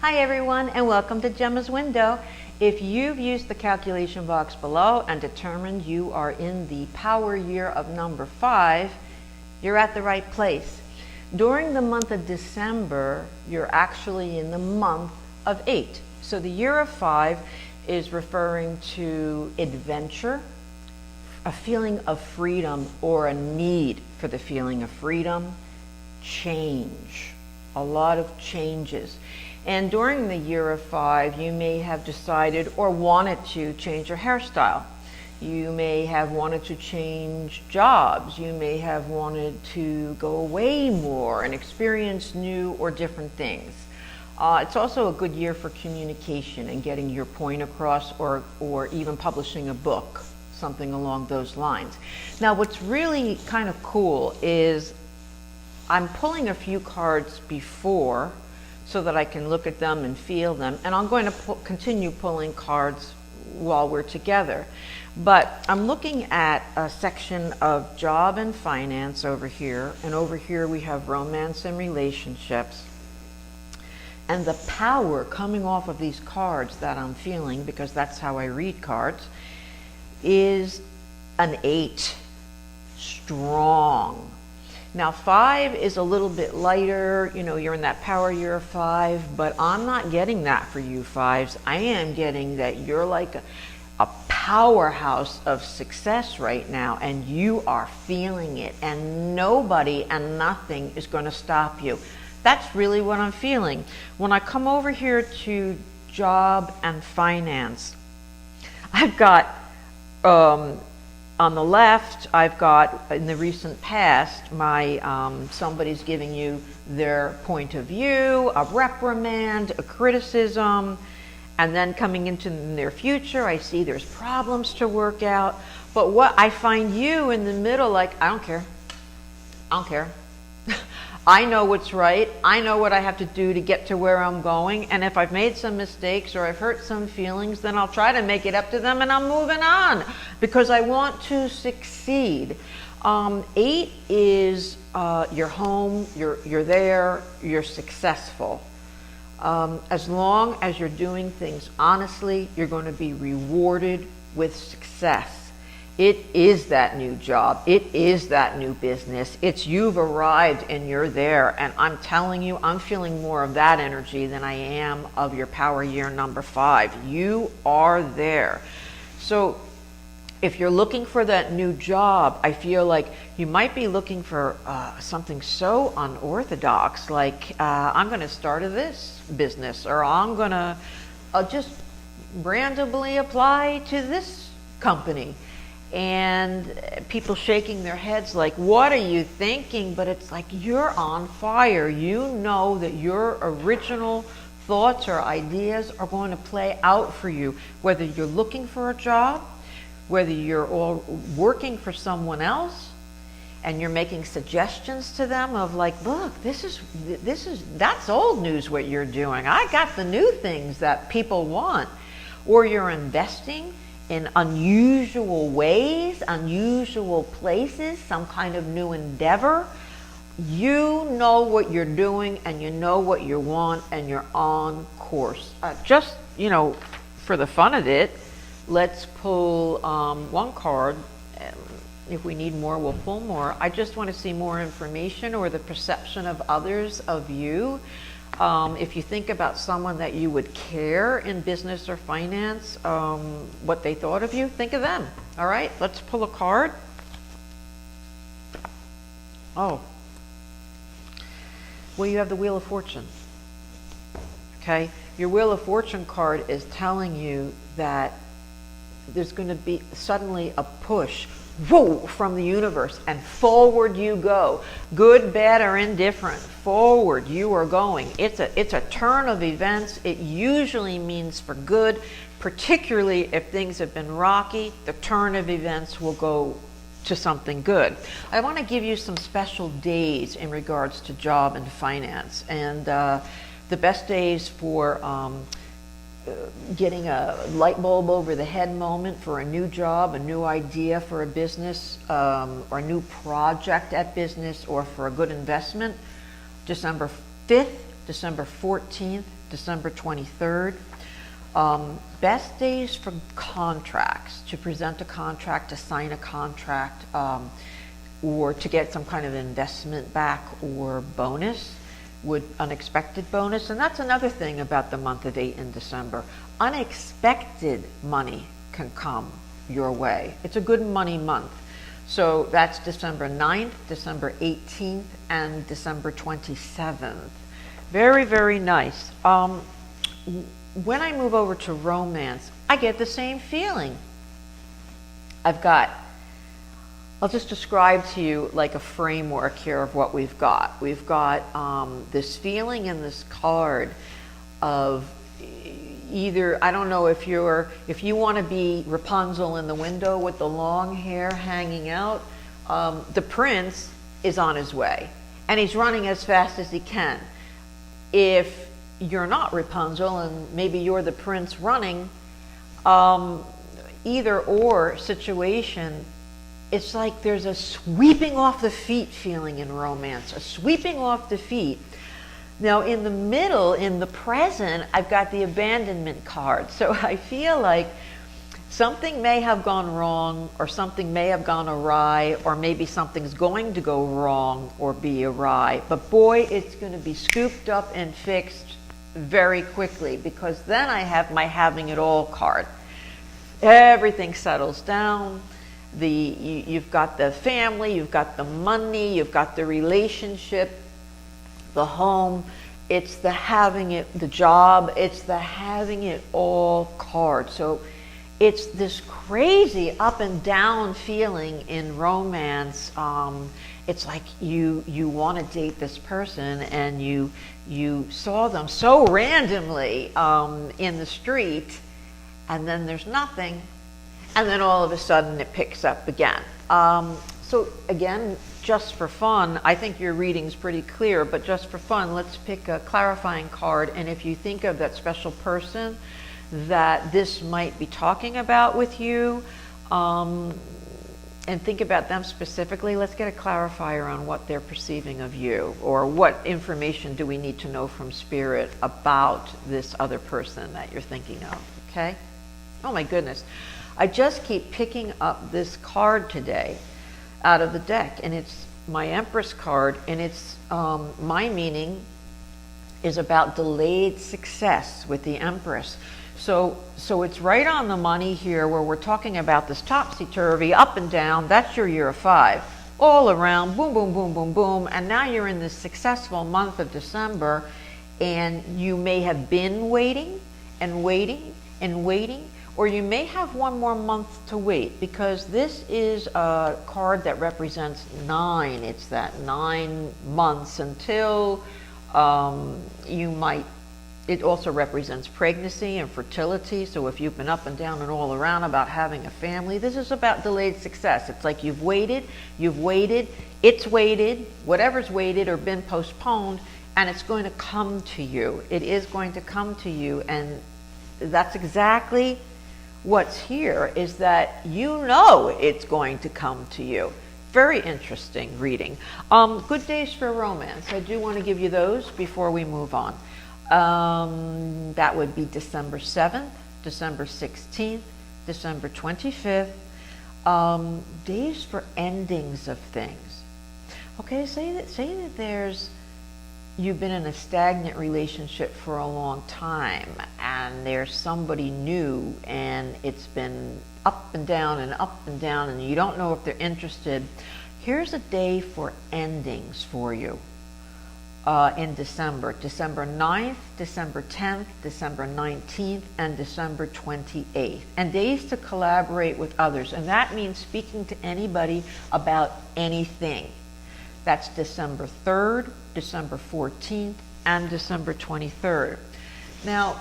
Hi everyone, and welcome to Jemma's Window. If you've used the calculation box below and determined you are in the power year of number 5, you're at the right place. During the month of December, you're actually in the month of 8. So the year of 5 is referring to adventure, a feeling of freedom or a need for the feeling of freedom, change, a lot of changes. And during the year of 5, you may have decided or wanted to change your hairstyle. You may have wanted to change jobs. You may have wanted to go away more and experience new or different things. It's also a good year for communication and getting your point across, or even publishing a book, something along those lines. Now, what's really kind of cool is I'm pulling a few cards before so that I can look at them and feel them. And I'm going to continue pulling cards while we're together. But I'm looking at a section of job and finance over here. And over here we have romance and relationships. And the power coming off of these cards that I'm feeling, because that's how I read cards, is an 8. Strong. Now 5 is a little bit lighter, you're in that power year of 5, but I'm not getting that for you 5s. I am getting that you're like a powerhouse of success right now, and you are feeling it, and nobody and nothing is going to stop you. That's really what I'm feeling. When I come over here to job and finance, I've got on the left, I've got, in the recent past, somebody's giving you their point of view, a reprimand, a criticism, and then coming into the near future, I see there's problems to work out. But what I find you in the middle, like, I don't care. I know what's right. I know what I have to do to get to where I'm going. And if I've made some mistakes or I've hurt some feelings, then I'll try to make it up to them, and I'm moving on because I want to succeed. 8 is your home, you're there, you're successful. As long as you're doing things honestly, you're going to be rewarded with success. It is that new job. It is that new business. It's you've arrived and you're there. And I'm telling you, I'm feeling more of that energy than I am of your power year number 5. You are there. So if you're looking for that new job, I feel like you might be looking for something so unorthodox, like I'm going to start this business, or I'm going to just randomly apply to this company. And people shaking their heads like, what are you thinking? But it's like, you're on fire. You know that your original thoughts or ideas are going to play out for you, whether you're looking for a job, whether you're all working for someone else, and you're making suggestions to them of like, look, that's old news what you're doing. I got the new things that people want. Or you're investing in unusual ways, unusual places, some kind of new endeavor. You know what you're doing, and you know what you want, and you're on course. Just, for the fun of it, let's pull one card. If we need more, we'll pull more. I just want to see more information or the perception of others of you. If you think about someone that you would care in business or finance, what they thought of you, think of them. All right, let's pull a card. Oh, well, you have the Wheel of Fortune. Okay, your Wheel of Fortune card is telling you that there's going to be suddenly a push, whoa, from the universe, and forward you go. Good, bad, or indifferent, forward you are going. It's a turn of events. It usually means for good, particularly if things have been rocky. The turn of events will go to something good. I want to give you some special days in regards to job and finance, and the best days for getting a light bulb over the head moment for a new job, a new idea for a business, or a new project at business, or for a good investment. December 5th, December 14th, December 23rd. Best days for contracts, to present a contract, to sign a contract, or to get some kind of investment back or bonus, unexpected bonus. And that's another thing about the month of 8 in December. Unexpected money can come your way. It's a good money month. So that's December 9th, December 18th, and December 27th. Very, very nice. When I move over to romance, I get the same feeling. I'll just describe to you like a framework here of what we've got. We've got this feeling in this card of either, I don't know if you want to be Rapunzel in the window with the long hair hanging out, the prince is on his way and he's running as fast as he can. If you're not Rapunzel and maybe you're the prince running, either or situation, it's like there's a sweeping off the feet feeling in romance, a sweeping off the feet. Now in the middle, in the present, I've got the abandonment card. So I feel like something may have gone wrong, or something may have gone awry, or maybe something's going to go wrong or be awry. But boy, it's going to be scooped up and fixed very quickly, because then I have my having it all card. Everything settles down. You've got the family, you've got the money, you've got the relationship, the home. It's the having it, the job, it's the having it all card. So it's this crazy up and down feeling in romance. It's like you want to date this person and you saw them so randomly in the street, and then there's nothing, and then all of a sudden it picks up again. So again, just for fun, I think your reading's pretty clear, but just for fun, let's pick a clarifying card. And if you think of that special person that this might be talking about with you, and think about them specifically, let's get a clarifier on what they're perceiving of you, or what information do we need to know from Spirit about this other person that you're thinking of, okay? Oh my goodness. I just keep picking up this card today out of the deck, and it's my Empress card, and it's my meaning is about delayed success with the Empress. So it's right on the money here, where we're talking about this topsy-turvy, up and down. That's your year of 5. All around, boom, boom, boom, boom, boom. And now you're in this successful month of December, and you may have been waiting and waiting and waiting, or you may have one more month to wait, because this is a card that represents 9. It's that 9 months until it also represents pregnancy and fertility. So if you've been up and down and all around about having a family, this is about delayed success. It's like you've waited, it's waited, whatever's waited or been postponed, and it's going to come to you. It is going to come to you, and that's exactly what's here, is that you know it's going to come to you. Very interesting reading. Good days for romance. I do want to give you those before we move on. That would be December 7th, December 16th, December 25th. Days for endings of things. Okay, say that you've been in a stagnant relationship for a long time, and there's somebody new, and it's been up and down and up and down, and you don't know if they're interested. Here's a day for endings for you in December. December 9th, December 10th, December 19th, and December 28th. And days to collaborate with others. And that means speaking to anybody about anything. That's December 3rd, December 14th, and December 23rd. Now,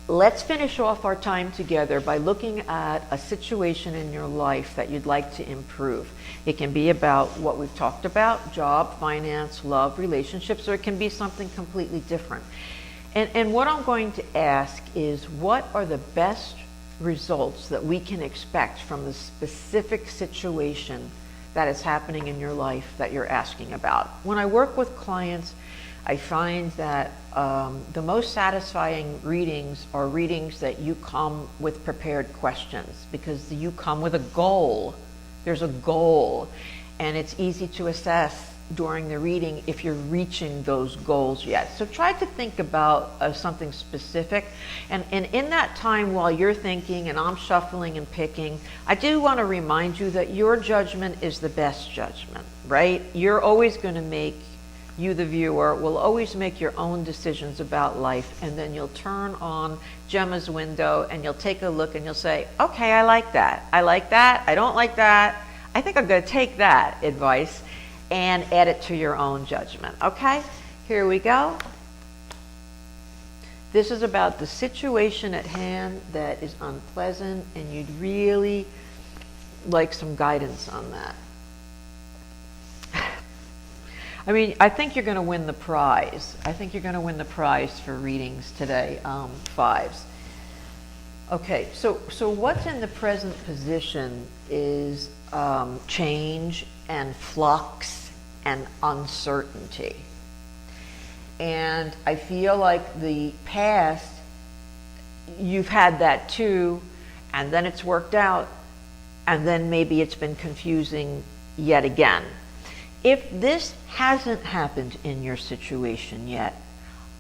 let's finish off our time together by looking at a situation in your life that you'd like to improve. It can be about what we've talked about, job, finance, love, relationships, or it can be something completely different. And what I'm going to ask is, what are the best results that we can expect from the specific situation that is happening in your life that you're asking about? When I work with clients, I find that the most satisfying readings are readings that you come with prepared questions, because you come with a goal. There's a goal, and it's easy to assess during the reading if you're reaching those goals yet. So try to think about something specific, and in that time while you're thinking and I'm shuffling and picking, I do want to remind you that your judgment is the best judgment, right? You're always going to make, you the viewer will always make your own decisions about life, and then you'll turn on Jemma's window and you'll take a look and you'll say, okay, I like that, I like that, I don't like that, I think I'm going to take that advice and add it to your own judgment. Okay, here we go. This is about the situation at hand that is unpleasant, and you'd really like some guidance on that. I mean, I think you're going to win the prize. I think you're going to win the prize for readings today, fives. Okay, so what's in the present position is change and flux and uncertainty. And I feel like the past, you've had that too, and then it's worked out, and then maybe it's been confusing yet again. If this hasn't happened in your situation yet,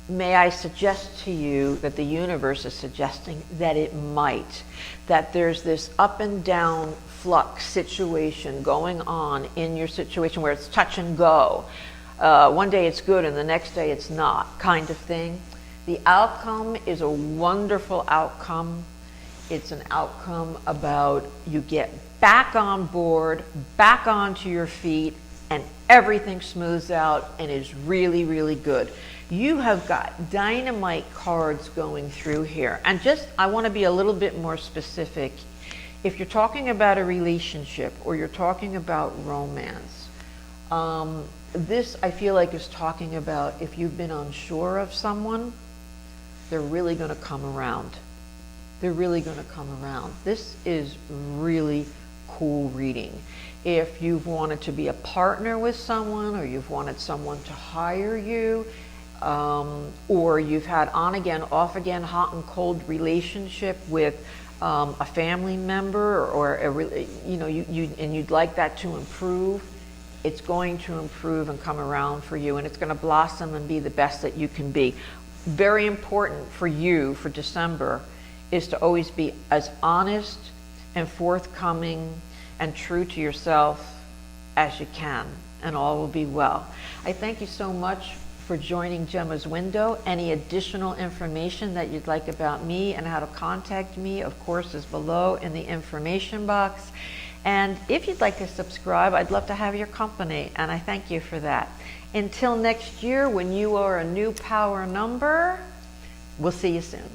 may I suggest to you that the universe is suggesting that it might, that there's this up and down flux situation going on in your situation where it's touch and go. One day it's good and the next day it's not, kind of thing. The outcome is a wonderful outcome. It's an outcome about you get back on board, back onto your feet, and everything smooths out and is really, really good. You have got dynamite cards going through here. And just, I want to be a little bit more specific. If you're talking about a relationship or you're talking about romance, this I feel like is talking about if you've been unsure of someone, they're really going to come around. They're really going to come around. This is really cool reading. If you've wanted to be a partner with someone, or you've wanted someone to hire you, or you've had on again, off again, hot and cold relationship with a family member, or and you'd like that to improve, it's going to improve and come around for you, and it's going to blossom and be the best that you can be. Very important for you for December is to always be as honest and forthcoming and true to yourself as you can, and all will be well. I thank you so much for joining Jemma's Window. Any additional information that you'd like about me and how to contact me, of course, is below in the information box. And if you'd like to subscribe, I'd love to have your company, and I thank you for that. Until next year, when you are a new power number, we'll see you soon.